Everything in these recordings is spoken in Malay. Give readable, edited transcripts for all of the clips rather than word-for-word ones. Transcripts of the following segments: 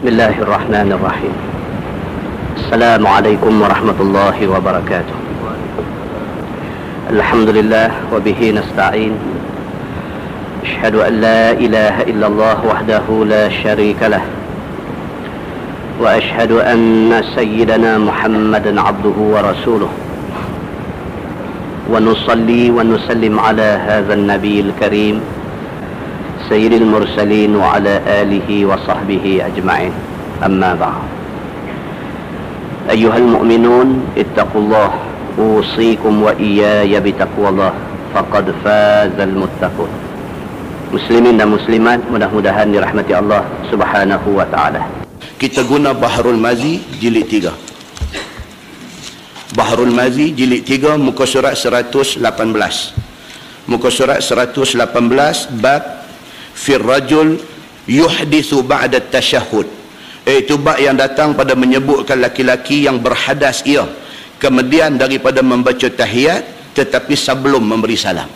بسم الله الرحمن الرحيم. السلام عليكم ورحمة الله وبركاته. الحمد لله وبه نستعين. أشهد أن لا إله إلا الله وحده لا شريك له، وأشهد أن سيدنا محمدا عبده ورسوله، ونصلي ونسلم على هذا النبي الكريم سيد المرسلين وعلى آله وصحبه أجمعين. أما بعد، أيها المؤمنون اتقوا الله، أوصيكم وإياي بتقوى الله، فقد فاز المتقون. Muslimin dan muslimat, mudah-mudahan dirahmati Allah Subhanahu wa taala. Kita guna Bahrul Mazi jilid 3. Bahrul Mazi jilid 3, muka surat 118. Muka surat 118, bab fir rajul yuhdithu ba'da tasyahud, iaitu bab yang datang pada menyebutkan laki-laki yang berhadas ia kemudian daripada membaca tahiyat tetapi sebelum memberi salam.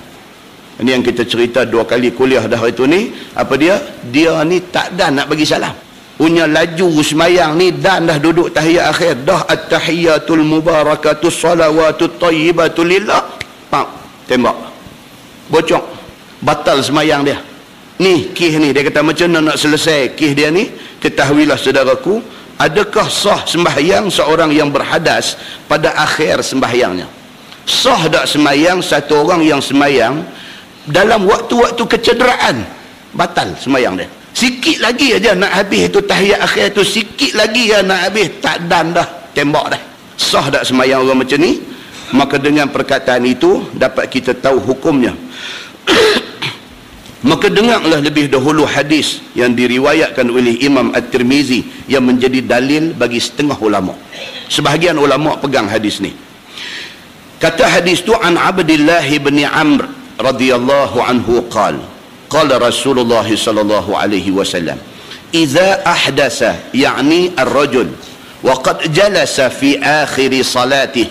Ini yang kita cerita 2 kali kuliah dah hari tu ni. Apa dia? Dia ni tak dan nak bagi salam. Punya laju semayang ni dan dah duduk tahiyat akhir. Dah at-tahiyatul mubarakatus salawatut tayyibatul lillah. Pak, tembak. Bocok. Batal semayang dia. Ni kih ni. Dia kata macam mana nak selesai kih dia ni? Ketahuilah saudaraku, adakah sah sembahyang seorang yang berhadas pada akhir sembahyangnya? Sah tak semayang satu orang yang semayang dalam waktu-waktu kecederaan? Batal semayang dia. Sikit lagi aja nak habis itu tahiyat akhir tu, sikit lagi ya nak habis, tak dan dah, tembak dah. Sah tak semayang orang macam ni? Maka dengan perkataan itu dapat kita tahu hukumnya. Maka dengarlah lebih dahulu hadis yang diriwayatkan oleh Imam At-Tirmizi yang menjadi dalil bagi setengah ulama. Sebahagian ulama pegang hadis ni. Kata hadis tu, an Abdullah bin Amr radhiyallahu anhu qala qala Rasulullah sallallahu alaihi wasallam, idza ahdasa yani ar-rajul wa qad jalasa fi akhir salatihi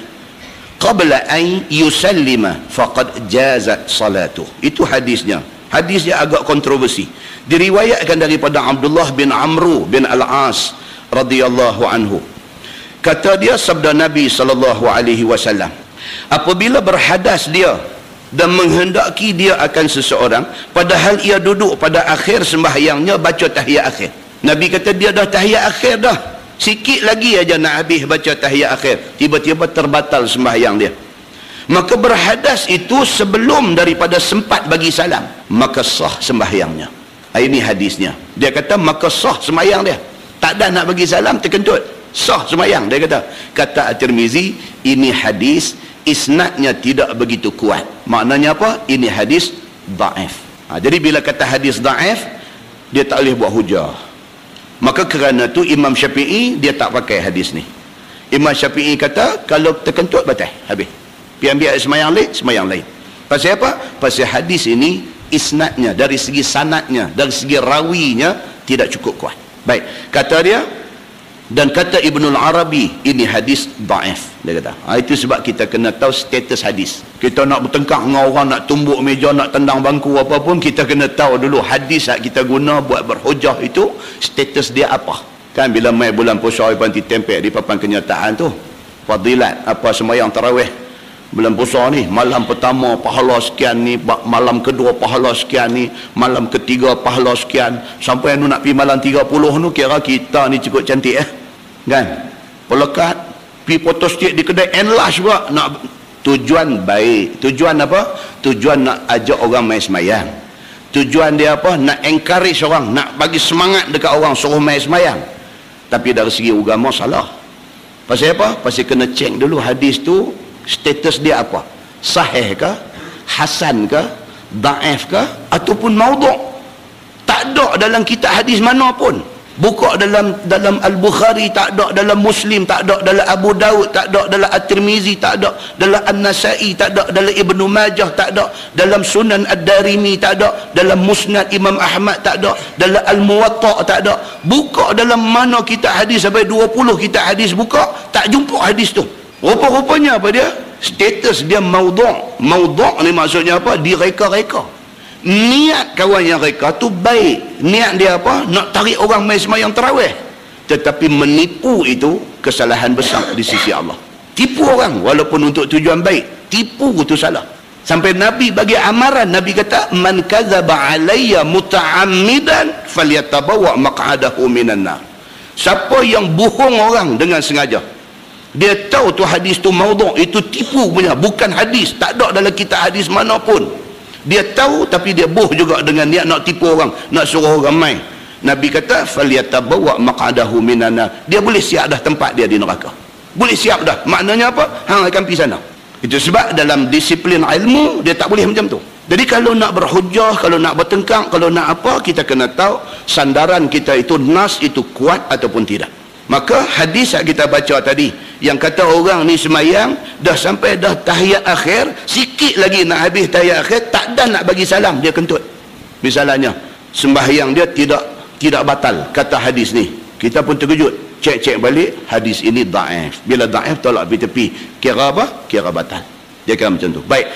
qabla an yusallima faqad jazat salatuh. Itu hadisnya. Hadisnya agak kontroversi. Diriwayatkan daripada Abdullah bin Amr bin Al-As radhiyallahu anhu. Kata dia, sabda Nabi sallallahu alaihi wasallam, apabila berhadas dia dan menghendaki dia akan seseorang padahal ia duduk pada akhir sembahyangnya baca tahiyat akhir. Nabi kata dia dah tahiyat akhir dah, sikit lagi aja nak habis baca tahiyat akhir, tiba-tiba terbatal sembahyang dia. Maka berhadas itu sebelum daripada sempat bagi salam, maka sah sembahyangnya. Ini hadisnya. Dia kata maka sah sembahyang dia. Tak ada nak bagi salam, terkentut, sah sembahyang. Dia kata, kata At-Tirmizi, ini hadis isnadnya tidak begitu kuat. Maknanya apa? Ini hadis dhaif. Jadi bila kata hadis dhaif, dia tak boleh buat hujah. Maka kerana tu Imam Syafi'i dia tak pakai hadis ni. Imam Syafi'i kata kalau terkentut batal, habis. Pergi ambil semayang lain, semayang lain. Pasal apa? Pasal hadis ini isnadnya, dari segi sanadnya, dari segi rawinya tidak cukup kuat. Baik, kata dia, dan kata Ibnul Arabi, ini hadis dhaif. Dia kata, itu sebab kita kena tahu status hadis. Kita nak bertengkar dengan orang, nak tumbuk meja, nak tendang bangku apa pun, kita kena tahu dulu hadis yang kita guna buat berhujah itu status dia apa. Kan bila mai bulan puasa panti tempek di papan kenyataan tu, fadilat apa sembahyang tarawih bulan puasa ni, malam pertama pahala sekian ni, malam kedua pahala sekian ni, malam ketiga pahala sekian, sampai nu nak pergi malam 30 nu, kira kita ni cukup cantik kan, pelekat pergi foto stick di kedai enlarge pula, nak tujuan baik. Tujuan apa? Tujuan nak ajak orang main semayang. Tujuan dia apa? Nak encourage orang, nak bagi semangat dekat orang suruh main semayang. Tapi dari segi agama salah. Pasal apa? Pasal kena cek dulu hadis tu status dia apa, sahih ke, hasan ke, dhaif ke, ataupun maudhu'. Tak ada dalam kitab hadis mana pun. Buka dalam Al-Bukhari tak ada, dalam Muslim tak ada, dalam Abu Daud tak ada, dalam At-Tirmizi tak ada, dalam An-Nasai tak ada, dalam Ibnu Majah tak ada, dalam Sunan Ad-Darimi tak ada, dalam Musnad Imam Ahmad tak ada, dalam Al-Muwatta tak ada. Buka dalam mana kitab hadis, sampai 20 kitab hadis buka, tak jumpa hadis tu. Rupa-rupanya apa dia? Status dia maudhu'. Maudhu' ni maksudnya apa? Direka-reka. Niat kawan yang reka tu baik. Niat dia apa? Nak tarik orang main semayang tarawih. tetapi menipu itu kesalahan besar di sisi Allah. Tipu orang walaupun untuk tujuan baik, tipu itu salah. Sampai Nabi bagi amaran, Nabi kata, man kadzaba alayya muta'ammidan falyatabawa maq'adahu minan nar. Siapa yang bohong orang dengan sengaja, dia tahu tu hadis tu maudhu', itu tipu punya, bukan hadis, tak ada dalam kitab hadis mana pun. Dia tahu tapi dia boh juga dengan niat nak tipu orang, nak suruh orang main. Nabi kata falyatabawa maq'adahu minan nar. Dia boleh siap dah tempat dia di neraka. Boleh siap dah. Maknanya apa? Hang akan pergi sana. Itu sebab dalam disiplin ilmu dia tak boleh macam tu. Jadi kalau nak berhujah, kalau nak bertengkar, kalau nak apa, kita kena tahu sandaran kita itu, nas itu kuat ataupun tidak. Maka hadis yang kita baca tadi yang kata orang ni semayang dah sampai dah tahiyat akhir, sikit lagi nak habis tahiyat akhir, tak ada nak bagi salam, dia kentut. Misalnya sembahyang dia tidak batal kata hadis ni. Kita pun terkejut, cek balik, hadis ini daif. Bila daif, tolak pergi tepi. Kira apa? Kira batal. Dia kata macam tu. Baik,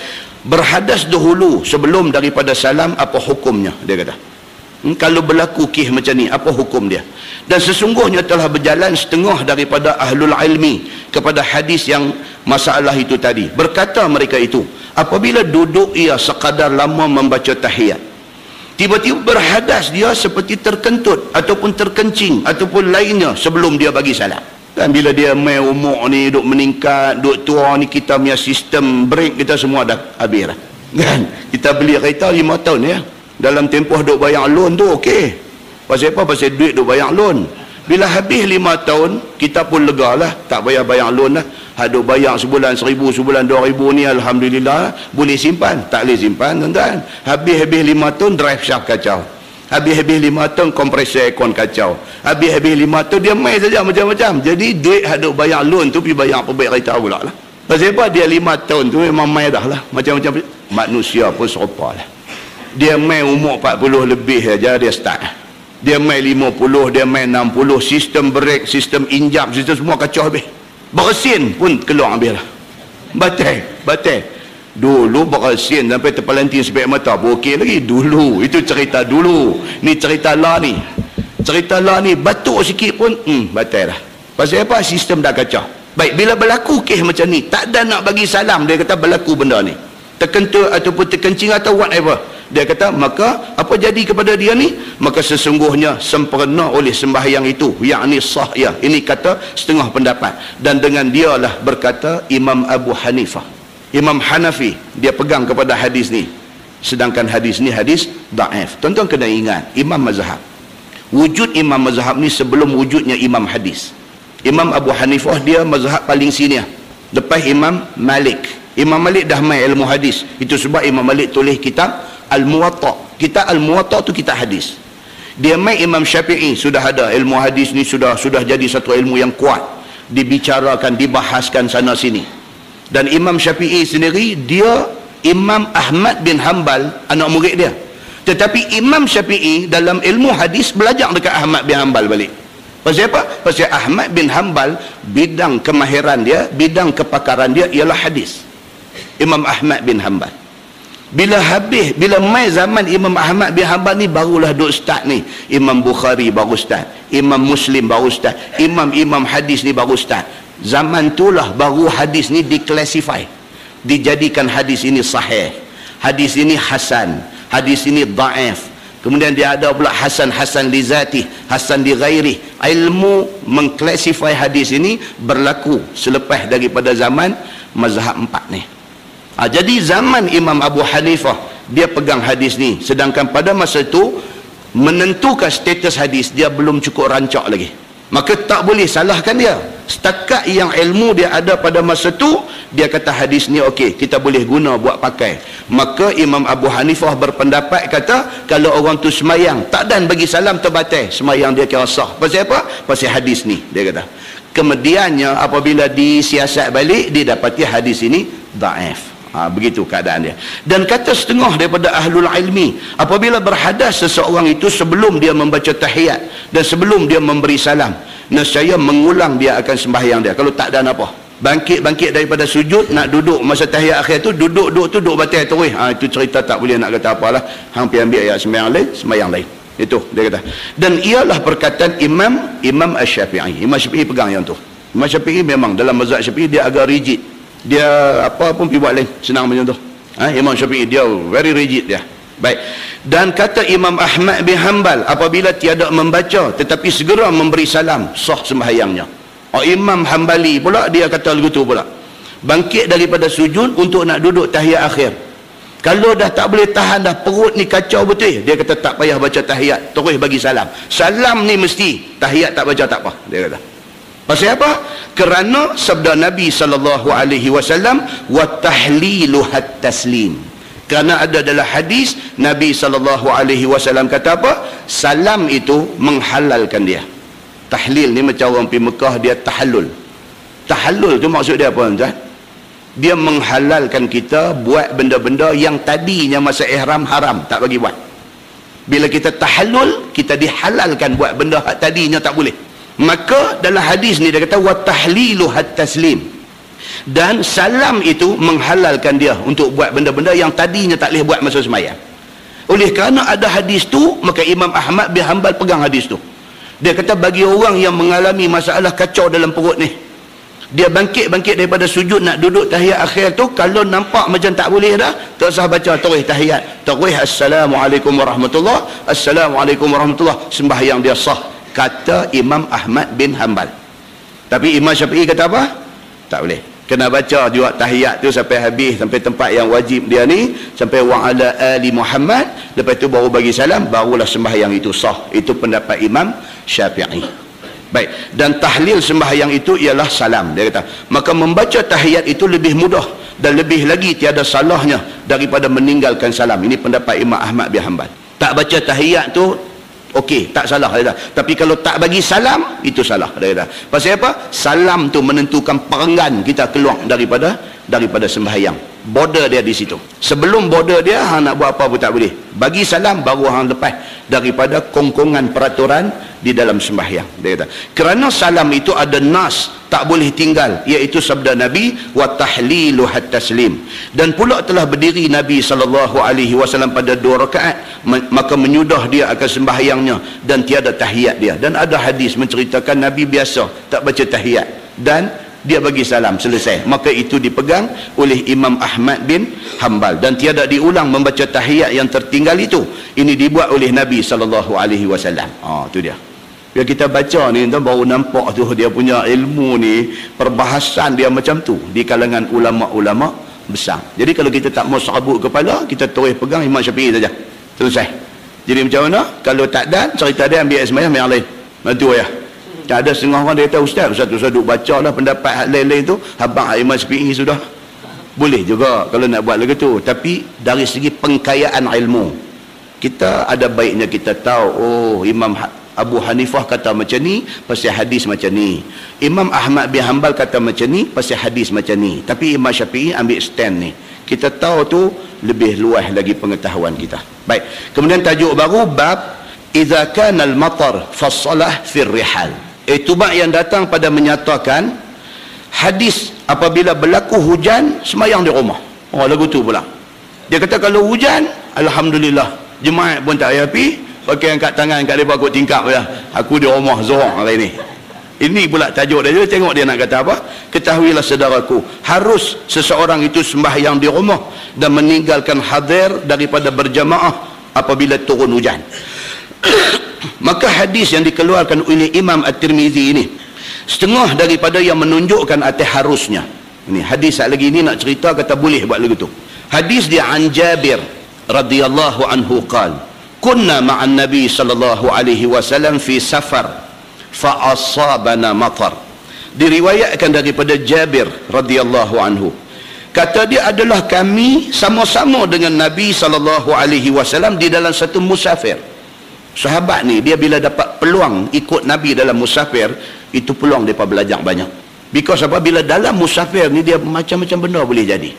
berhadas dahulu sebelum daripada salam, apa hukumnya? Dia kata, kalau berlaku kih macam ni, apa hukum dia? Dan sesungguhnya telah berjalan setengah daripada ahlul ilmi kepada hadis yang masalah itu tadi. Berkata mereka itu, apabila duduk ia sekadar lama membaca tahiyat, tiba-tiba berhadas dia seperti terkentut ataupun terkencing ataupun lainnya sebelum dia bagi salam. Kan bila dia main umur ni duk meningkat, duk tua ni, kita punya sistem break kita semua dah habis dah. Kan? Kita beli kereta 5 tahun ya. Dalam tempoh duk bayar loan tu okey. Pasal apa? Pasal duit duk bayar loan. Bila habis 5 tahun, kita pun lega lah, tak bayar loan lah. Duk bayar sebulan 1,000, sebulan 2,000 ni alhamdulillah boleh simpan. Tak boleh simpan tuan-tuan. Habis 5 tahun drive shaft kacau. Habis 5 tahun kompresor aircon kacau. Habis 5 tahun dia main saja macam-macam. Jadi duit duk bayar loan tu pergi bayar perbaik kereta pula lah. Pasal apa? Dia 5 tahun tu memang main dah lah. Macam-macam. Manusia pun serupa lah. Dia main umur 40 lebih saja dia start. Dia main 50, dia main 60, sistem brake, sistem injap, sistem semua kacau habis. Bersin pun keluar habis lah. Batal. Dulu bersin sampai terpelanting sepek mata pun okey lagi. Dulu, itu cerita dulu. Ni cerita lah ni. Cerita lah ni, batuk sikit pun, batal dah. Pasal apa? Sistem dah kacau. Baik, bila berlaku kes macam ni, tak ada nak bagi salam, dia kata berlaku benda ni. Terkentut ataupun terkencing atau whatever. Dia kata, maka apa jadi kepada dia ni? Maka sesungguhnya sempurna oleh sembahyang itu, yakni sah ya. Ini kata setengah pendapat. Dan dengan dialah berkata Imam Abu Hanifah. Imam Hanafi, dia pegang kepada hadis ni. Sedangkan hadis ni hadis daif. Tuan-tuan kena ingat, Imam Mazhab. Wujud Imam Mazhab ni sebelum wujudnya Imam Hadis. Imam Abu Hanifah dia mazhab paling senior. Lepas Imam Malik. Imam Malik dah main ilmu hadis. Itu sebab Imam Malik tulis kitab Al-Muwatta. Kitab Al-Muwatta tu kitab hadis. Dia main Imam Syafi'i, sudah ada ilmu hadis ni, sudah jadi satu ilmu yang kuat, dibicarakan, dibahaskan sana sini. Dan Imam Syafi'i sendiri dia Imam Ahmad bin Hanbal anak murid dia. Tetapi Imam Syafi'i dalam ilmu hadis belajar dekat Ahmad bin Hanbal balik. Pasal apa? Pasal Ahmad bin Hanbal bidang kemahiran dia, bidang kepakaran dia ialah hadis. Imam Ahmad bin Hanbal. Bila mai zaman Imam Ahmad bin Hanbal ni, barulah duk start ni. Imam Bukhari baru start, Imam Muslim baru start, imam hadis ni baru start. Zaman itulah baru hadis ni diklasify, dijadikan hadis ini sahih, hadis ini hasan, hadis ini dhaif. Kemudian dia ada pula hasan li zati, hasan li ghairi. Ilmu mengklasify hadis ini berlaku selepas daripada zaman mazhab 4 ni. Jadi zaman Imam Abu Hanifah dia pegang hadis ni, sedangkan pada masa itu menentukan status hadis dia belum cukup rancak lagi. Maka tak boleh salahkan dia. Setakat yang ilmu dia ada pada masa tu, dia kata hadis ni okey, kita boleh guna buat pakai. Maka Imam Abu Hanifah berpendapat kata kalau orang tu semayang tak dan bagi salam terbatal, semayang dia kira sah. Pasal apa? Pasal hadis ni, dia kata. Kemudiannya apabila disiasat balik, didapati hadis ini dhaif. Begitu keadaan dia. Dan kata setengah daripada ahlul ilmi, apabila berhadas seseorang itu sebelum dia membaca tahiyat dan sebelum dia memberi salam, nescaya mengulang dia akan sembahyang dia. Kalau tak ada apa, bangkit daripada sujud nak duduk masa tahiyat akhir tu, duduk batal terus. Itu cerita tak boleh nak kata apalah. Hang pergi ambil ayat sembahyang lain. Itu dia kata. Dan ialah perkataan Imam Asy-Syafi'i. Imam Syafi'i pegang yang tu. Imam Syafi'i memang dalam mazhab Syafi'i dia agak rigid. Dia apa pun pergi buat lain. Senang macam tu. Imam Syafi'i dia very rigid dia. Baik. Dan kata Imam Ahmad bin Hanbal, apabila tiada membaca tetapi segera memberi salam, sah sembahyangnya. Imam Hanbali pula dia kata begitu pula. Bangkit daripada sujud untuk nak duduk tahiyat akhir. Kalau dah tak boleh tahan dah, perut ni kacau betul, dia kata tak payah baca tahiyat, terus bagi salam. Salam ni mesti, tahiyat tak baca tak apa, dia kata. Pasal apa? Kerana sabda Nabi SAW, wa tahlilu hat taslim. Kerana ada dalam hadis Nabi SAW kata apa? Salam itu menghalalkan dia. Tahlil ni macam orang pergi Mekah dia tahallul. Tahallul tu maksud dia apa tuan? Dia menghalalkan kita buat benda-benda yang tadinya masa ihram haram, tak bagi buat. Bila kita tahallul, kita dihalalkan buat benda yang tadinya tak boleh. Maka dalam hadis ni dia kata wa tahlilu hat taslim. Dan salam itu menghalalkan dia untuk buat benda-benda yang tadinya tak boleh buat masa sembahyang. Oleh kerana ada hadis tu, maka Imam Ahmad bin Hanbal pegang hadis tu. Dia kata bagi orang yang mengalami masalah kacau dalam perut ni, dia bangkit daripada sujud nak duduk tahiyat akhir tu, kalau nampak macam tak boleh dah, tak usah baca terus tahiyat, terus assalamualaikum warahmatullahi, assalamualaikum warahmatullahi, sembahyang dia sah, kata Imam Ahmad bin Hanbal. Tapi Imam Syafi'i kata apa? Tak boleh, kena baca juga tahiyat tu sampai habis, sampai tempat yang wajib dia ni, sampai wa ala ali Muhammad, lepas tu baru bagi salam, barulah sembahyang itu sah. Itu pendapat Imam Syafi'i. Baik, dan tahlil sembahyang itu ialah salam, dia kata. Maka membaca tahiyat itu lebih mudah dan lebih lagi tiada salahnya daripada meninggalkan salam. Ini pendapat Imam Ahmad bin Hanbal. Tak baca tahiyat tu okey, tak salah, dia kata. Tapi kalau tak bagi salam, itu salah, dia kata. Pasal apa? Salam tu menentukan perangan kita keluar daripada sembahyang. Border dia di situ. Sebelum border dia, hang nak buat apa pun tak boleh. Bagi salam, baru hang lepas daripada kongkongan peraturan di dalam sembahyang, dia kata. Kerana salam itu ada nas, tak boleh tinggal, iaitu sabda Nabi wa tahlilu hat taslim. Dan pula telah berdiri Nabi SAW pada 2 rakaat, maka menyudah dia akan sembahyangnya dan tiada tahiyat dia. Dan ada hadis menceritakan Nabi biasa tak baca tahiyat dan dia bagi salam, selesai. Maka itu dipegang oleh Imam Ahmad bin Hanbal dan tiada diulang membaca tahiyat yang tertinggal itu. Ini dibuat oleh Nabi SAW. Tu dia. Bila kita baca ni, baru nampak tu dia punya ilmu ni, perbahasan dia macam tu di kalangan ulama-ulama besar. Jadi kalau kita tak mau serabut kepala, kita terus pegang Imam Syafi'i saja, selesai. Jadi macam mana? Kalau tak dan cerita dia ambil sembahyang yang lain, bantu ya. Tak ada setengah orang dia kata, ustaz duk baca lah pendapat hak lain-lain tu, habang Imam Syafi'i sudah. Boleh juga kalau nak buat lagi tu. Tapi dari segi pengkayaan ilmu, kita ada baiknya kita tahu, Imam Abu Hanifah kata macam ni, pasal hadis macam ni. Imam Ahmad bin Hanbal kata macam ni, pasal hadis macam ni. Tapi Imam Syafi'i ambil stand ni. Kita tahu tu, lebih luas lagi pengetahuan kita. Baik. Kemudian tajuk baru, bab idza kana al-matar fassalah fi rihal. Itu bab yang datang pada menyatakan hadis apabila berlaku hujan, semayang di rumah. Lagu tu pula. Dia kata kalau hujan, alhamdulillah, jemaat pun tak payah pergi, pakai angkat tangan kat depan kot tingkap ya. Aku di rumah Zohor hari ni. Ini pula tajuk dia. Tengok dia nak kata apa. Ketahuilah saudaraku, harus seseorang itu sembahyang di rumah dan meninggalkan hadir daripada berjamaah apabila turun hujan. Maka hadis yang dikeluarkan oleh Imam At-Tirmizi ini, setengah daripada yang menunjukkan atas harusnya. Ini hadis lagi ini nak cerita kata boleh buat lagu tu. Hadis dia an Jabir radhiyallahu anhu qala kunna ma'an Nabi sallallahu alaihi wasallam fi safar fa asabana matar. Diriwayatkan daripada Jabir radhiyallahu anhu, kata dia adalah kami sama-sama dengan Nabi sallallahu alaihi wasallam di dalam satu musafir. Sahabat ni dia bila dapat peluang ikut Nabi dalam musafir, itu peluang mereka belajar banyak. Because apa? Bila dalam musafir ni dia macam-macam benda boleh jadi.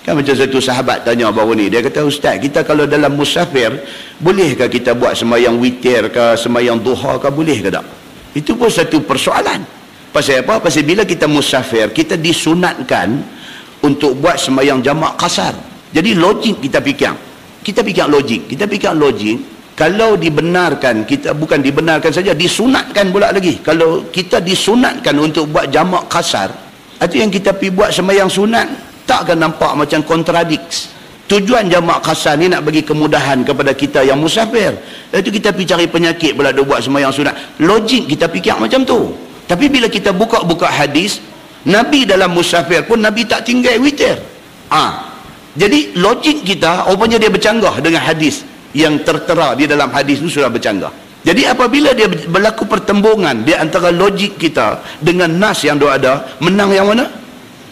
Kan macam satu sahabat tanya baru ni, dia kata, ustaz, kita kalau dalam musafir, bolehkah kita buat sembahyang witir ke, sembahyang duha ke, boleh ke tak? Itu pun satu persoalan. Pasal apa? Pasal bila kita musafir, kita disunatkan untuk buat sembahyang jamak kasar. Jadi logik kita fikir logik. Kalau dibenarkan, kita bukan dibenarkan saja, disunatkan pula lagi. Kalau kita disunatkan untuk buat jamak kasar, itu yang kita pergi buat sembahyang sunat, takkan nampak macam kontradiks. Tujuan jamak kasar ni nak bagi kemudahan kepada kita yang musafir. Itu kita pergi cari penyakit pula dia buat sembahyang sunat. Logik kita fikir macam tu. Tapi bila kita buka-buka hadis, Nabi dalam musafir pun Nabi tak tinggal witir. Jadi logik kita rupanya dia bercanggah dengan hadis yang tertera di dalam hadis itu sudah bercanggah. Jadi apabila dia berlaku pertembungan di antara logik kita dengan nas yang ada, menang yang mana?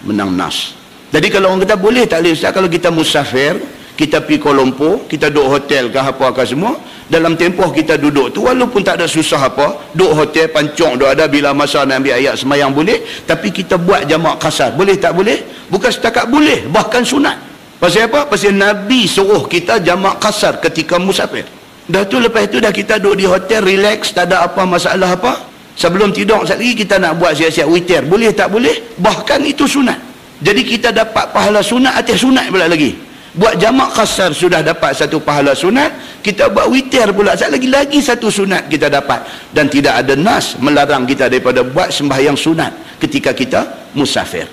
Menang nas. Jadi kalau orang kata boleh tak boleh Ustaz, kalau kita musafir, kita pergi Kuala Lumpur, kita duduk hotel ke apa semua, dalam tempoh kita duduk tu walaupun tak ada susah apa, duduk hotel pancung duduk ada, bila masa nak ambil ayat semayang boleh, tapi kita buat jamak kasar, boleh tak boleh? Bukan setakat boleh, bahkan sunat. Pasal apa? Pasal Nabi suruh kita jamak kasar ketika musafir. Dah tu lepas tu dah kita duduk di hotel relax, tak ada apa masalah apa. Sebelum tidur sekali lagi kita nak buat siap-siap witir, boleh tak boleh? Bahkan itu sunat. Jadi kita dapat pahala sunat atas sunat pula lagi. Buat jamak kasar sudah dapat satu pahala sunat, kita buat witir pula lagi satu sunat kita dapat. Dan tidak ada nas melarang kita daripada buat sembahyang sunat ketika kita musafir.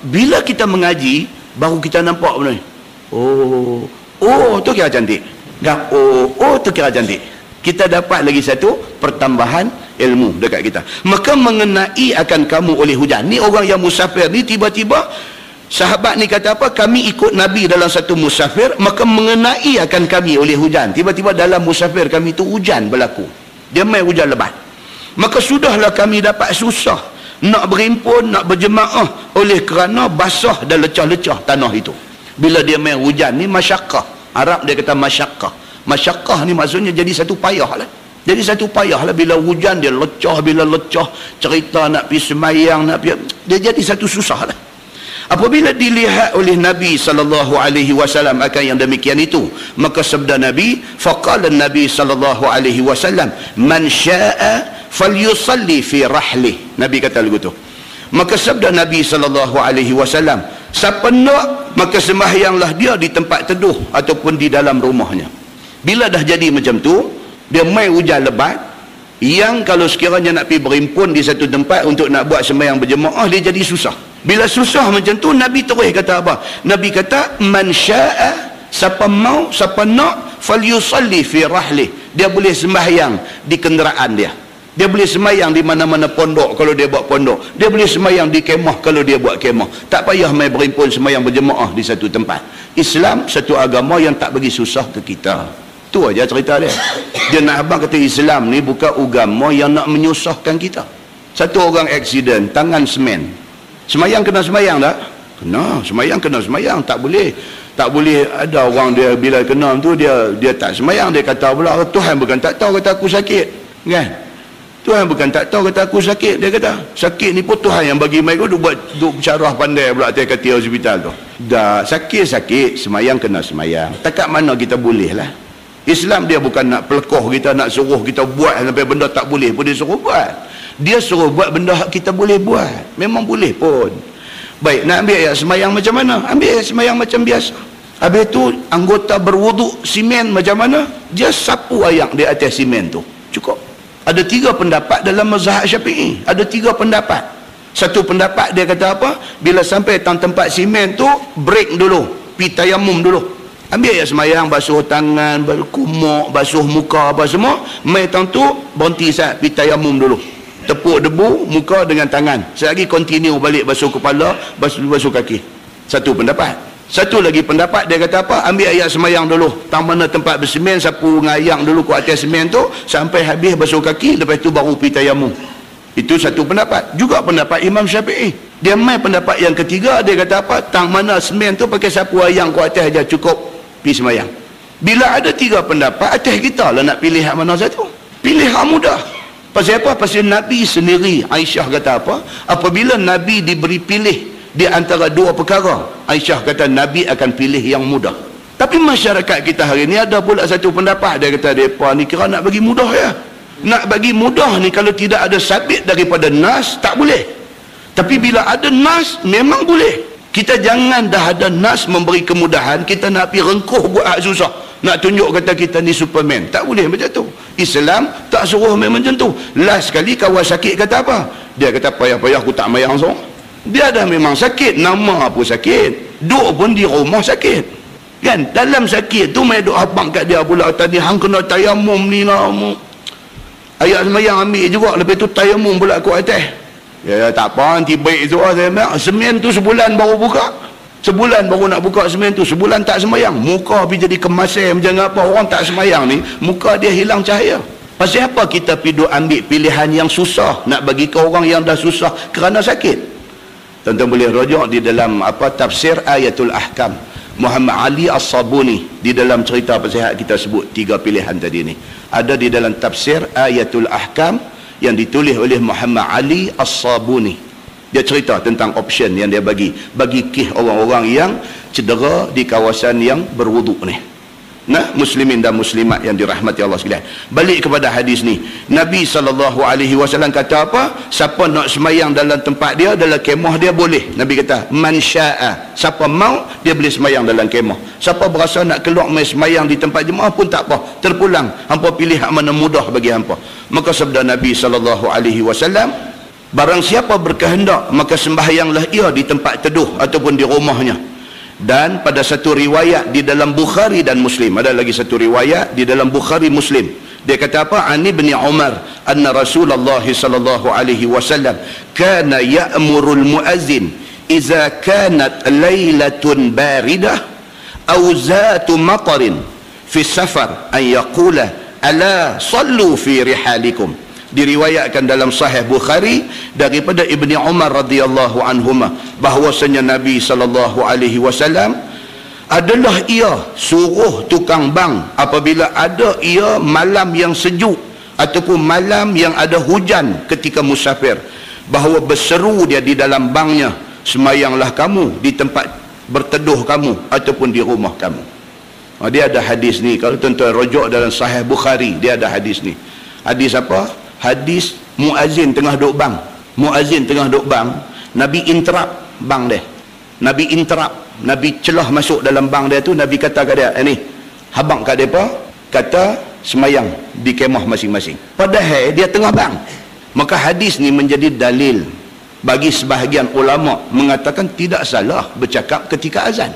Bila kita mengaji, baru kita nampak benda ni. Oh tu kira cantik. Tu kira cantik. Kita dapat lagi satu pertambahan ilmu dekat kita. Maka mengenai akan kamu oleh hujan. Ni orang yang musafir ni tiba-tiba sahabat ni kata apa? Kami ikut Nabi dalam satu musafir, maka mengenai akan kami oleh hujan. Tiba-tiba dalam musafir kami tu hujan berlaku. Dia main hujan lebat. Maka sudahlah kami dapat susah nak berimpun, nak berjemaah oleh kerana basah dan lecah-lecah tanah itu. Bila dia main hujan ni masyaqqah. Arab dia kata masyaqqah. Masyaqqah ni maksudnya jadi satu payah lah. Jadi satu payah lah bila hujan dia lecah, bila lecah cerita nak pergi semayang, nak pergi, dia jadi satu susah lah. Apabila dilihat oleh Nabi SAW akan yang demikian itu, maka sabda Nabi, faqala Nabi SAW, man sya'a falyusalli fi rahlih. Nabi kata begitu. Maka sabda Nabi SAW, siapa nak maka sembahyanglah dia di tempat teduh ataupun di dalam rumahnya. Bila dah jadi macam tu, dia main hujan lebat, yang kalau sekiranya nak pergi berimpun di satu tempat untuk nak buat sembahyang berjemaah, dia jadi susah. Bila susah macam tu, Nabi terus kata apa? Nabi kata, man sya'a, siapa mau, siapa nak, falyusalli fi rahlih. Dia boleh sembahyang di kenderaan dia. Dia boleh sembahyang di mana-mana pondok kalau dia buat pondok. Dia boleh sembahyang di kemah kalau dia buat kemah. Tak payah main berimpun sembahyang berjemaah di satu tempat. Islam satu agama yang tak bagi susah ke kita. Tu aja cerita dia. Dia nak abang kata Islam ni bukan agama yang nak menyusahkan kita. Satu orang aksiden, tangan semen. Semayang kena semayang tak? Kena. Semayang kena semayang. Tak boleh ada orang dia bila kena tu dia tak semayang. Dia kata pula, Tuhan bukan tak tahu kata aku sakit. Kan? Tuhan bukan tak tahu kata aku sakit. Dia kata, sakit ni pun Tuhan yang bagi mereka duk bercarah pandai pula atas katil hospital tu. Dah sakit-sakit, semayang kena semayang. Takat mana kita boleh lah. Islam dia bukan nak pelekoh kita, nak suruh kita buat sampai benda tak boleh pun dia suruh buat. Dia suruh buat benda kita boleh buat. Memang boleh pun. Baik, nak ambil ayat semayang macam mana? Ambil ayat semayang macam biasa. Habis tu anggota berwuduk simen macam mana? Dia sapu ayak di atas simen tu. Cukup. Ada 3 pendapat dalam mazhab Syafi'i. Ada 3 pendapat. Satu pendapat dia kata apa? Bila sampai tempat simen tu, break dulu. Pi tayamum dulu. Ambil ayat semayang, basuh tangan, berkumuk, basuh muka, apa semua. Mai tang tu, berhenti sat, pi tayamum dulu. Tepuk debu, muka dengan tangan. Selagi continue balik basuh kepala, basuh kaki. Satu pendapat. Satu lagi pendapat, dia kata apa? Ambil ayat semayang dulu. Tang mana tempat bersemen, sapu ngayang dulu ke atas semen tu, sampai habis basuh kaki, lepas tu baru pi tayamum. Itu satu pendapat. Juga pendapat Imam Syafi'i. Dia main pendapat yang ketiga, dia kata apa? Tang mana semen tu pakai sapu ayang ke atas aja cukup. Pergi semayang. Bila ada 3 pendapat, atas kita lah nak pilih hak mana satu. Pilih hak mudah. Pasal apa? Pasal Nabi sendiri, Aisyah kata apa? Apabila Nabi diberi pilih di antara 2 perkara, Aisyah kata Nabi akan pilih yang mudah. Tapi masyarakat kita hari ni ada pula satu pendapat. Dia kata, mereka ni kira nak bagi mudah ya. Nak bagi mudah ni kalau tidak ada sabit daripada nas, tak boleh. Tapi bila ada nas, memang boleh. Kita jangan dah ada nas memberi kemudahan, kita nak pergi rengkuh buat hak susah. nak tunjuk kata kita ni Superman. Tak boleh macam tu. Islam tak suruh memang macam tu. Last sekali kawan sakit kata apa? Dia kata payah-payah aku tak mayang so. Dia dah memang sakit, nama apa sakit, duk pun di rumah sakit kan. Dalam sakit tu mai duk abang kat dia pula, tadi hang kena tayamum ni lah, ayat semayang ambil juga, lepas tu tayamum pula kuat atas. Ya tak apa, nanti baik tu saya bilang, semen tu sebulan baru buka, sebulan baru nak buka semen tu, sebulan tak semayang, muka pergi jadi kemasan macam apa. Orang tak semayang ni muka dia hilang cahaya. Pasal apa kita pergi ambil pilihan yang susah nak bagi ke orang yang dah susah kerana sakit? Tuan-tuan boleh rujuk di dalam tafsir Ayatul Ahkam Muhammad Ali As-Sabuni, di dalam cerita pasal kita sebut 3 pilihan tadi ni, ada di dalam tafsir Ayatul Ahkam yang ditulis oleh Muhammad Ali As-Sabuni. Dia cerita tentang option yang dia bagi kih orang-orang yang cedera di kawasan yang berwuduk ni. Nah, muslimin dan muslimat yang dirahmati Allah sekalian. Balik kepada hadis ni. Nabi SAW kata apa? Siapa nak semayang dalam tempat dia, dalam kemah dia boleh. Nabi kata, man sya'a. Siapa mau, dia boleh semayang dalam kemah. Siapa berasa nak keluar main semayang di tempat jemaah pun tak apa. Terpulang. Hampa pilih hak mana mudah bagi hampa. Maka sabda Nabi SAW, barang siapa berkehendak, maka sembahyanglah ia di tempat teduh ataupun di rumahnya. Dan pada satu riwayat di dalam Bukhari dan Muslim, ada lagi satu riwayat di dalam Bukhari Muslim, dia kata apa? Ani bin Umar anna Rasulullah sallallahu alaihi wasallam kana ya'murul muazzin idza kanat lailatun baridah aw zatu matarin fi safar an yaqula ala sallu fi rihalikum. Diriwayatkan dalam Sahih Bukhari daripada Ibni Umar radhiyallahu anhuma bahwasanya Nabi sallallahu alaihi wasallam adalah ia suruh tukang bang apabila ada ia malam yang sejuk ataupun malam yang ada hujan ketika musafir, bahawa berseru dia di dalam bangnya, semayanglah kamu di tempat berteduh kamu ataupun di rumah kamu. Dia ada hadis ni, kalau tuan-tuan rujuk dalam Sahih Bukhari, dia ada hadis ni. Hadis apa? Hadis muazzin tengah duk bang. Muazzin tengah duk bang, Nabi interrupt bang dia. Nabi interrupt, Nabi celah masuk dalam bang dia tu. Nabi kata kat dia, ni habang kat depa, kata semayang di kemah masing-masing. Padahal dia tengah bang. Maka hadis ni menjadi dalil bagi sebahagian ulama mengatakan tidak salah bercakap ketika azan.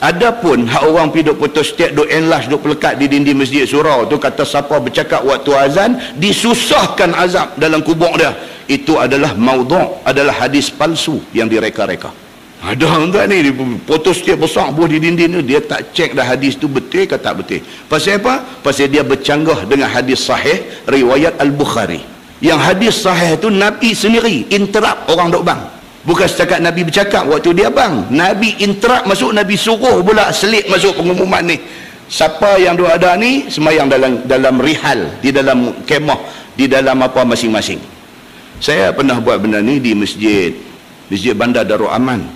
Adapun hak orang pergi duk photostat, duk enlarge, duk pelekat di dinding masjid surau tu, kata siapa bercakap waktu azan disusahkan azab dalam kubur dia, itu adalah maudhu', adalah hadis palsu yang direka-reka. Ada orang ni photostat besar buah di dinding tu, dia tak cek dah hadis tu betul ke tak betul. Pasal apa? Pasal dia bercanggah dengan hadis sahih riwayat Al-Bukhari. Yang hadis sahih tu Nabi sendiri interrupt orang duk bang. Bukan setakat Nabi bercakap waktu dia bang, Nabi interrupt masuk, Nabi suruh pula selit masuk pengumuman ni. Siapa yang duk ada ni semayang dalam rihal, di dalam kemah, di dalam apa masing-masing. Saya pernah buat benda ni di masjid Bandar Darul Aman,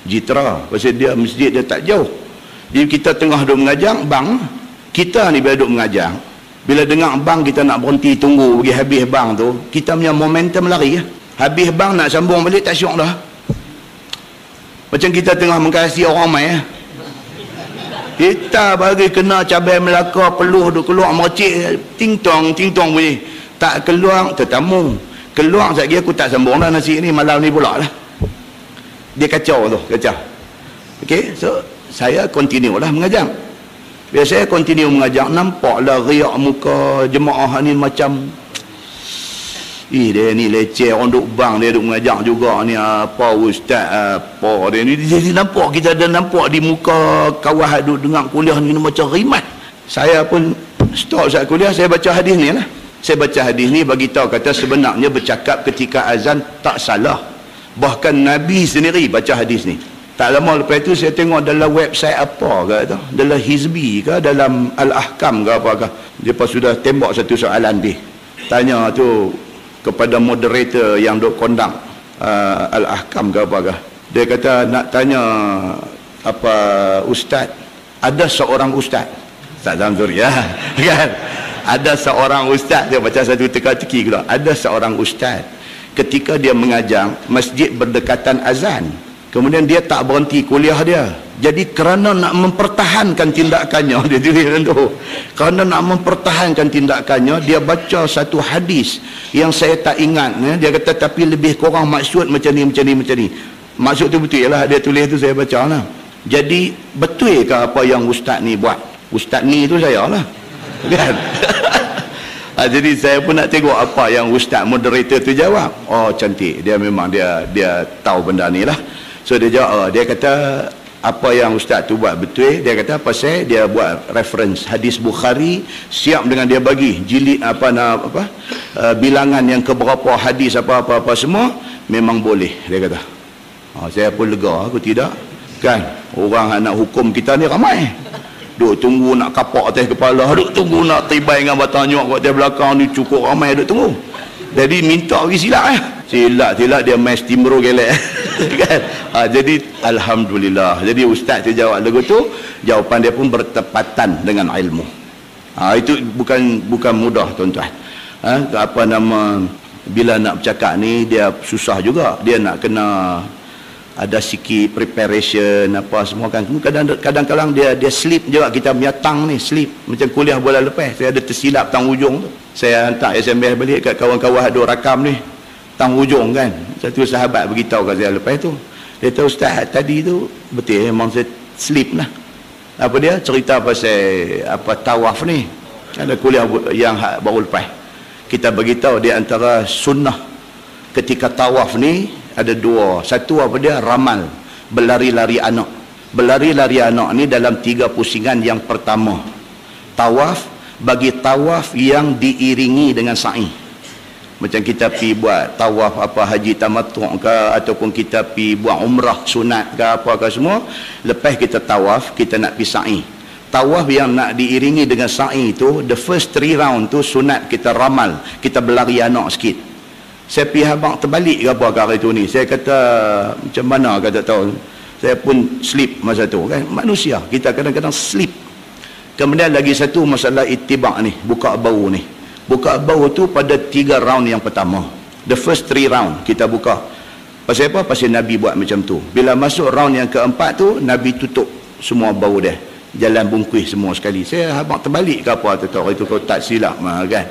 Jitra. Pasal dia masjid dia tak jauh. Jadi kita tengah duk mengajar bang, kita ni bila duk mengajar, bila dengar bang kita nak berhenti tunggu bagi habis bang tu, kita punya momentum lari ya. Habis bang nak sambung balik tak syok dah. Macam kita tengah mengasihi orang mai. Kita bagi kena cabai Melaka peluh duk keluar mercik ting tong bunyi. Tak keluar tetamu. Keluar sekali aku tak sambung dah nasi ni malam ni pula lah. Dia kacau tu, kacau. Okey, so saya continue lah mengajar. Bila saya continue mengajar, nampaklah riak muka jemaah ni macam dia ni leceh, orang duk bang, dia duk mengajar juga ni apa ustaz apa dia ni. Jadi nampak, kita ada nampak di muka kawan duk dengar kuliah ni macam rimat. Saya pun stop saat kuliah, saya baca hadis ni lah. Saya baca hadis ni bagi tahu kata sebenarnya bercakap ketika azan tak salah. Bahkan Nabi sendiri baca hadis ni. Tak lama lepas tu saya tengok dalam website apa ke tu, dalam Hizbi ke, dalam Al-Ahkam ke apa ke, dia pas sudah tembak satu soalan dia. Tanya tu kepada moderator yang duk kondang Al-Ahkam ke apa ke. Dia kata nak tanya apa ustaz, ada seorang ustaz tak Zamzuri ya kan, ada seorang ustaz, dia baca satu teka-teki pula, ada seorang ustaz ketika dia mengajar masjid berdekatan azan, kemudian dia tak berhenti kuliah dia, Jadi kerana nak mempertahankan tindakannya, dia tulis tu, kerana nak mempertahankan tindakannya, dia baca satu hadis yang saya tak ingat, dia kata tapi lebih kurang maksud macam ni. Maksud tu betul lah, dia tulis tu saya baca lah. Jadi betul ke apa yang ustaz ni buat? Ustaz ni tu saya lah, kan? Jadi saya pun nak tengok apa yang ustaz moderator tu jawab. Oh cantik, dia memang dia tahu benda ni lah. So dia jawab, dia kata apa yang ustaz tu buat betul. Dia kata pasal dia buat reference hadis Bukhari, siap dengan dia bagi jilid bilangan yang keberapa hadis apa semua, memang boleh, dia kata. Saya pun lega, aku tidak, kan? Orang nak hukum kita ni ramai, duk tunggu nak kapak atas kepala, duk tunggu nak tibai dengan batang nyok kat atas belakang ni, cukup ramai duk tunggu. Jadi minta pergi silap silap dia main steamroll gelek. Kan? Jadi alhamdulillah. Jadi ustaz tu jawab lagu tu, jawapan dia pun bertepatan dengan ilmu. Itu bukan mudah tuan-tuan. Bila nak bercakap ni dia susah juga. Dia nak kena ada sikit preparation apa semua kan. Kadang-kadang dia slip juga, kita punya tang ni slip. Macam kuliah bulan lepas saya ada tersilap tang ujung tu. Saya hantar SMS balik kat kawan-kawan ada rakam ni, tang ujung kan. Satu sahabat beritahu kat saya lepas tu, dia tahu ustaz tadi tu betul memang saya slip lah. Apa dia cerita pasal tawaf ni. Ada kuliah yang baru lepas kita beritahu di antara sunnah ketika tawaf ni ada dua. Satu apa dia? Ramal, berlari-lari anak. Berlari-lari anak ni dalam 3 pusingan. Yang pertama, tawaf, bagi tawaf yang diiringi dengan sa'i. Macam kita pi buat tawaf haji tamattu' ke, ataupun kita pi buat umrah sunat ke apa ke semua, lepas kita tawaf kita nak pi sa'i. Tawaf yang nak diiringi dengan sa'i tu, the first 3 round tu sunat kita ramal, kita berlari anak sikit. Saya pergi habang terbalik ke apa hari tu ni, saya kata macam mana kata tahu, saya pun slip masa tu kan. Manusia kita kadang-kadang slip. Kemudian lagi satu masalah itibak ni, buka bau ni. Buka bau tu pada 3 round yang pertama, the first 3 round kita buka. Pasal apa? Pasal Nabi buat macam tu. Bila masuk round yang keempat tu, Nabi tutup semua bau dia, jalan bungkus semua sekali. Saya habang terbalik ke apa tu, itu kau tak silap kan.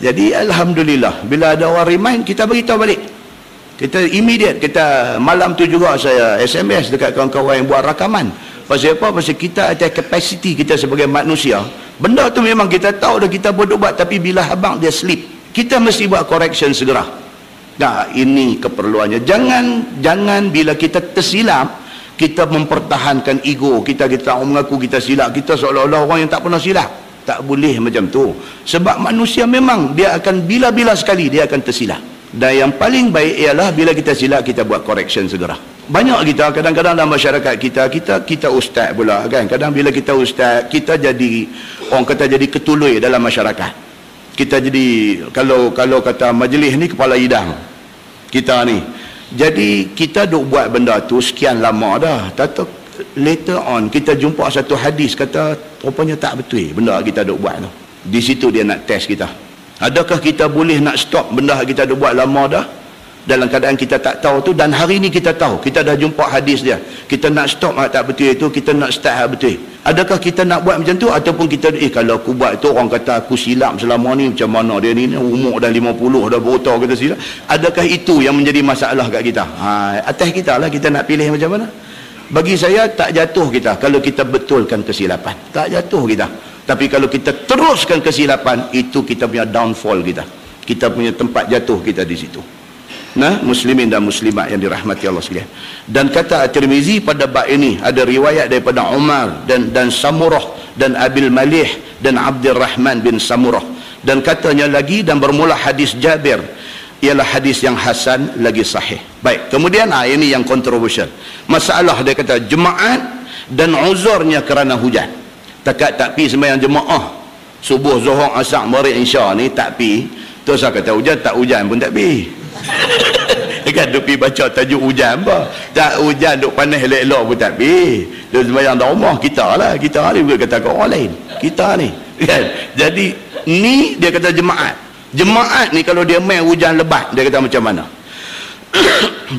Jadi alhamdulillah, bila ada orang remind, kita beritahu balik. Kita immediate, kita malam tu juga saya SMS dekat kawan-kawan yang buat rakaman. Pasal apa? Pasal kita ada kapasiti kita sebagai manusia. Benda tu memang kita tahu dah, kita boleh buat, tapi bila habang dia slip, kita mesti buat correction segera. Nah, ini keperluannya. Jangan bila kita tersilap, kita mempertahankan ego kita mengaku kita silap, kita seolah-olah orang yang tak pernah silap. Tak boleh macam tu. Sebab manusia memang dia akan bila-bila sekali dia akan tersilap. Dan yang paling baik ialah bila kita silap, kita buat correction segera. Banyak kita kadang-kadang dalam masyarakat kita ustaz pula kan. Kadang bila kita ustaz, kita jadi orang kata jadi ketului dalam masyarakat. Kita jadi kalau kata majlis ni kepala hidang kita ni. Jadi kita duk buat benda tu sekian lama dah. Tahu later on kita jumpa satu hadis kata rupanya tak betul benda kita duk buat tu. Di situ dia nak test kita. Adakah kita boleh nak stop benda kita duk buat lama dah? Dalam keadaan kita tak tahu tu, dan hari ni kita tahu, kita dah jumpa hadis dia, kita nak stop tak betul itu, kita nak start betul. Adakah kita nak buat macam tu, ataupun kita kalau aku buat tu orang kata aku silap selama ni, macam mana dia ni umur dah 50 dah berotah kita silap. Adakah itu yang menjadi masalah kat kita? Atas kita lah, kita nak pilih macam mana. Bagi saya tak jatuh kita kalau kita betulkan kesilapan, tak jatuh kita. Tapi kalau kita teruskan kesilapan, itu kita punya downfall kita punya tempat jatuh kita di situ. Nah, muslimin dan muslimat yang dirahmati Allah sekalian. Dan kata At-Tirmizi pada bab ini ada riwayat daripada Umar dan Samurah dan Abil Malih dan Abdurrahman bin Samurah. Dan katanya lagi, dan bermula hadis Jabir, ialah hadis yang hasan lagi sahih. Baik, kemudian ini yang kontroversial. Masalah dia kata jemaat dan uzurnya kerana hujan. Tak pi sembahyang jemaah subuh, zuhur, asar, maghrib, isya ni tak pi. Terus saya kata hujan, tak hujan pun tak pi. Kan duk pergi baca tajuk hujan apa, tak hujan duk panas elok-elok pun tak pergi, duk sembahyang dalam rumah. Kita ni juga kata ke orang lain kita ni kan. Jadi ni dia kata jemaat ni kalau dia main hujan lebat, dia kata macam mana.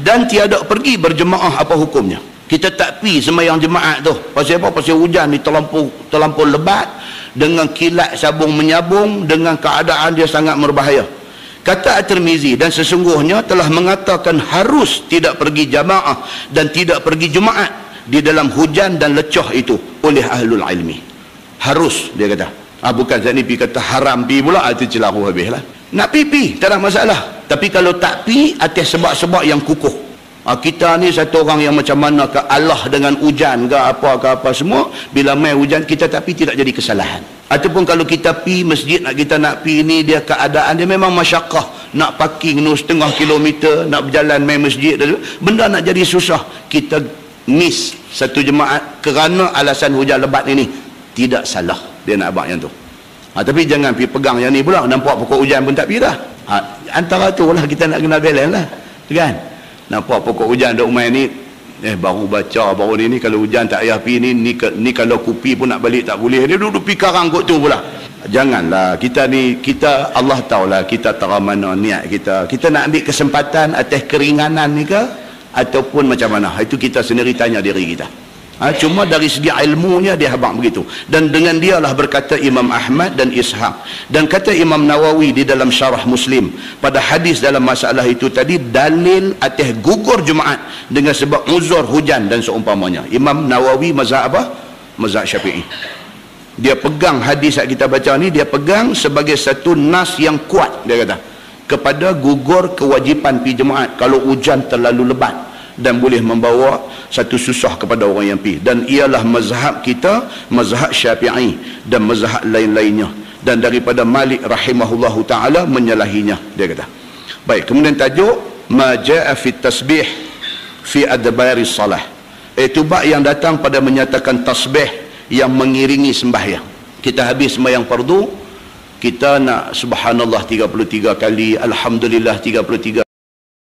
Dan tiada pergi berjemaah, apa hukumnya? Kita tak pi sembahyang jemaat tu. Pasal apa? Pasal hujan ni terlampau lebat, dengan kilat sabung menyabung, dengan keadaan dia sangat berbahaya. Kata At-Tirmizi, dan sesungguhnya telah mengatakan harus tidak pergi jamaah dan tidak pergi Jumaat di dalam hujan dan lecah itu oleh ahlul ilmi. Harus, dia kata. Bukan saat ni pergi kata haram pi pula, itu celaru habis lah. Nak pi, tak ada masalah. Tapi kalau tak pi, atas sebab-sebab yang kukuh. Kita ni satu orang yang macam mana ke Allah dengan hujan ke apa semua, bila main hujan kita tapi tidak jadi kesalahan. Ataupun kalau kita pi masjid, kita nak pi ni, dia keadaan dia memang masyakkah, nak parking nu setengah kilometer, nak berjalan main masjid, benda nak jadi susah, kita miss satu jemaat kerana alasan hujan lebat ini, tidak salah dia nak buat yang tu. Tapi jangan pi pegang yang ni pula, nampak pokok hujan pun tak pi dah. Antara tu lah kita nak kena balance lah, kan? Nampak pokok hujan duk main ni, baru baca baru ni kalau hujan tak payah pi ni kalau kupi pun nak balik tak boleh, dia duduk pi karang kot tu pula. Janganlah, kita ni, kita Allah tahulah kita tara mana niat kita nak ambil kesempatan atas keringanan ni ke ataupun macam mana, itu kita sendiri tanya diri kita. Cuma dari segi ilmunya dia habaq begitu. Dan dengan dialah berkata Imam Ahmad dan Ishaq. Dan kata Imam Nawawi di dalam syarah Muslim, pada hadis dalam masalah itu tadi, dalil atas gugur Jumaat dengan sebab uzur hujan dan seumpamanya. Imam Nawawi mazhab apa? Mazhab Syafi'i. Dia pegang hadis yang kita baca ni, dia pegang sebagai satu nas yang kuat, dia kata, kepada gugur kewajipan pi Jumaat kalau hujan terlalu lebat dan boleh membawa satu susah kepada orang yang pi. Dan ialah mazhab kita, mazhab Syafi'i dan mazhab lain-lainnya, dan daripada Malik rahimahullahu ta'ala menyalahinya, dia kata. Baik, kemudian tajuk ma ja'a fi tasbih fi adbari salah, itu bab yang datang pada menyatakan tasbih yang mengiringi sembahyang. Kita habis sembahyang fardu, kita nak subhanallah 33 kali, alhamdulillah 33